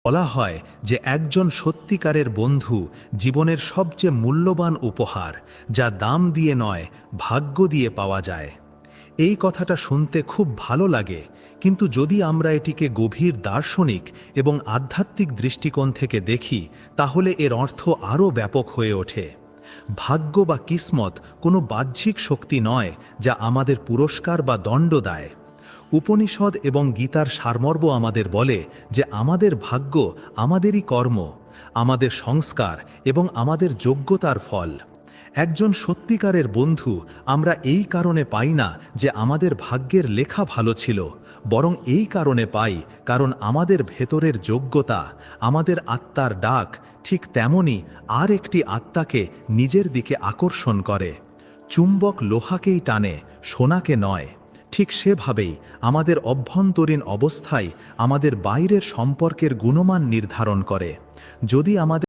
বলা হয় যে একজন সত্যিকারের বন্ধু জীবনের সবচেয়ে মূল্যবান উপহার, যা দাম দিয়ে নয়, ভাগ্য দিয়ে পাওয়া যায়। এই কথাটা শুনতে খুব ভালো লাগে, কিন্তু যদি আমরা এটিকে গভীর দার্শনিক এবং আধ্যাত্মিক দৃষ্টিকোণ থেকে দেখি, তাহলে এর অর্থ আরও ব্যাপক হয়ে ওঠে। ভাগ্য বা কিসমত কোনো বাহ্যিক শক্তি নয় যা আমাদের পুরস্কার বা দণ্ড দেয়। উপনিষদ এবং গীতার সারমর্ম আমাদের বলে যে আমাদের ভাগ্য আমাদেরই কর্ম, আমাদের সংস্কার এবং আমাদের যোগ্যতার ফল। একজন সত্যিকারের বন্ধু আমরা এই কারণে পাই না যে আমাদের ভাগ্যের লেখা ভালো ছিল, বরং এই কারণে পাই কারণ আমাদের ভেতরের যোগ্যতা, আমাদের আত্মার ডাক ঠিক তেমনই আর একটি আত্মাকে নিজের দিকে আকর্ষণ করে। চুম্বক লোহাকেই টানে, সোনাকে নয়। ঠিক সেভাবেই আমাদের অভ্যন্তরীণ অবস্থাই আমাদের বাইরের সম্পর্কের গুণমান নির্ধারণ করে। যদি আমাদের